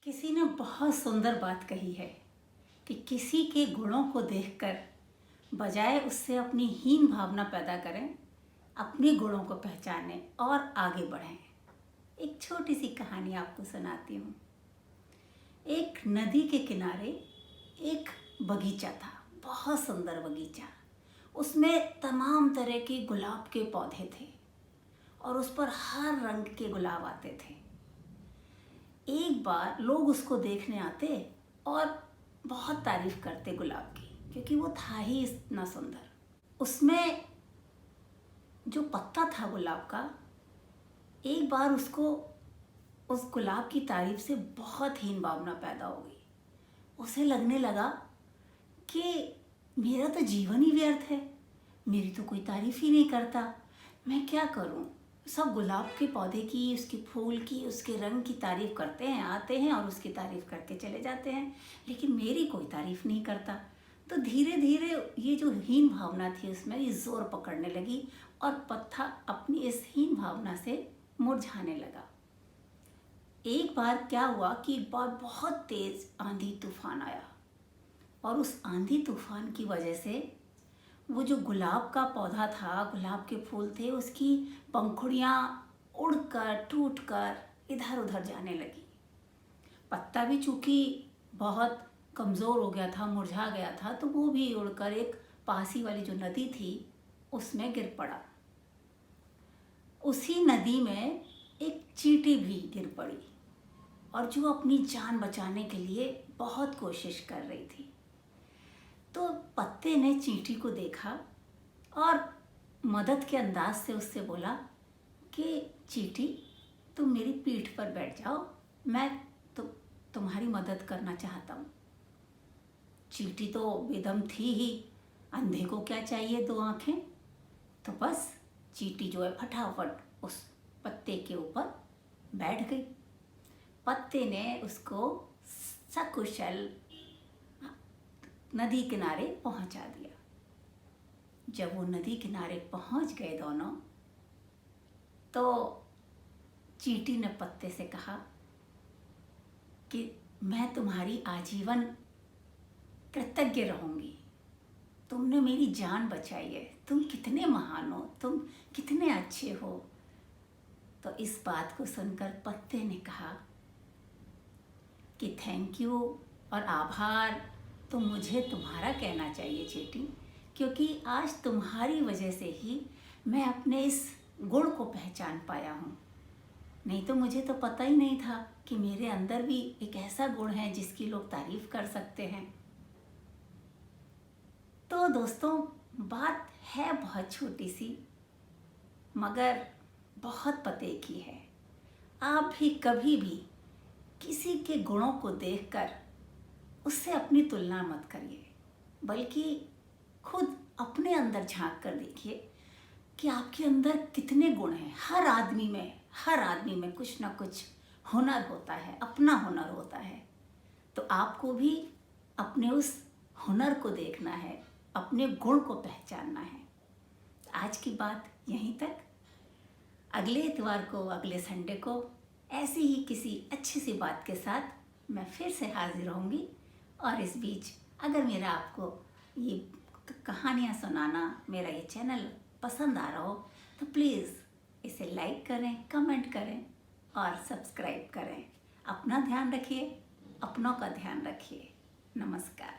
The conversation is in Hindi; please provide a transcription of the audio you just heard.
किसी ने बहुत सुंदर बात कही है कि किसी के गुणों को देखकर बजाय उससे अपनी हीन भावना पैदा करें, अपने गुणों को पहचानें और आगे बढ़ें। एक छोटी सी कहानी आपको सुनाती हूँ। एक नदी के किनारे एक बगीचा था, बहुत सुंदर बगीचा। उसमें तमाम तरह के गुलाब के पौधे थे और उस पर हर रंग के गुलाब आते थे। एक बार लोग उसको देखने आते और बहुत तारीफ करते गुलाब की, क्योंकि वो था ही इतना सुंदर। उसमें जो पत्ता था गुलाब का, एक बार उसको उस गुलाब की तारीफ से बहुत हीन भावना पैदा हो गई। उसे लगने लगा कि मेरा तो जीवन ही व्यर्थ है, मेरी तो कोई तारीफ ही नहीं करता, मैं क्या करूं। सब गुलाब के पौधे की, उसके फूल की, उसके रंग की तारीफ करते हैं, आते हैं और उसकी तारीफ करके चले जाते हैं, लेकिन मेरी कोई तारीफ नहीं करता। तो धीरे धीरे ये जो हीन भावना थी उसमें ये जोर पकड़ने लगी और पत्ता अपनी इस हीन भावना से मुरझाने लगा। एक बार क्या हुआ कि एक बार बहुत तेज आंधी तूफान आया और उस आंधी तूफान की वजह से वो जो गुलाब का पौधा था, गुलाब के फूल थे, उसकी पंखुड़ियाँ उड़कर टूटकर इधर उधर जाने लगी। पत्ता भी चूंकि बहुत कमज़ोर हो गया था, मुरझा गया था, तो वो भी उड़कर एक पास ही वाली जो नदी थी उसमें गिर पड़ा। उसी नदी में एक चींटी भी गिर पड़ी और जो अपनी जान बचाने के लिए बहुत कोशिश कर रही थी। तो पत्ते ने चींटी को देखा और मदद के अंदाज से उससे बोला कि चींटी, तुम मेरी पीठ पर बैठ जाओ, मैं तुम्हारी मदद करना चाहता हूँ। चींटी तो बेदम थी ही, अंधे को क्या चाहिए दो आंखें। तो बस चींटी जो है फटाफट उस पत्ते के ऊपर बैठ गई। पत्ते ने उसको सकुशल नदी किनारे पहुंचा दिया। जब वो नदी किनारे पहुंच गए दोनों, तो चींटी ने पत्ते से कहा कि मैं तुम्हारी आजीवन कृतज्ञ रहूंगी, तुमने मेरी जान बचाई है, तुम कितने महान हो, तुम कितने अच्छे हो। तो इस बात को सुनकर पत्ते ने कहा कि थैंक यू और आभार तो मुझे तुम्हारा कहना चाहिए चींटी, क्योंकि आज तुम्हारी वजह से ही मैं अपने इस गुण को पहचान पाया हूँ। नहीं तो मुझे तो पता ही नहीं था कि मेरे अंदर भी एक ऐसा गुण है जिसकी लोग तारीफ कर सकते हैं। तो दोस्तों, बात है बहुत छोटी सी, मगर बहुत पते की है। आप भी कभी भी किसी के गुणों को देखकर उससे अपनी तुलना मत करिए, बल्कि खुद अपने अंदर झांक कर देखिए कि आपके अंदर कितने गुण हैं। हर आदमी में कुछ ना कुछ हुनर होता है, अपना हुनर होता है। तो आपको भी अपने उस हुनर को देखना है, अपने गुण को पहचानना है। आज की बात यहीं तक। अगले इतवार को, अगले संडे को ऐसी ही किसी अच्छी सी बात के साथ मैं फिर से हाजिर होंगी। और इस बीच अगर मेरा आपको ये कहानियाँ सुनाना, मेरा ये चैनल पसंद आ रहा हो, तो प्लीज़ इसे लाइक करें, कमेंट करें और सब्सक्राइब करें। अपना ध्यान रखिए, अपनों का ध्यान रखिए। नमस्कार।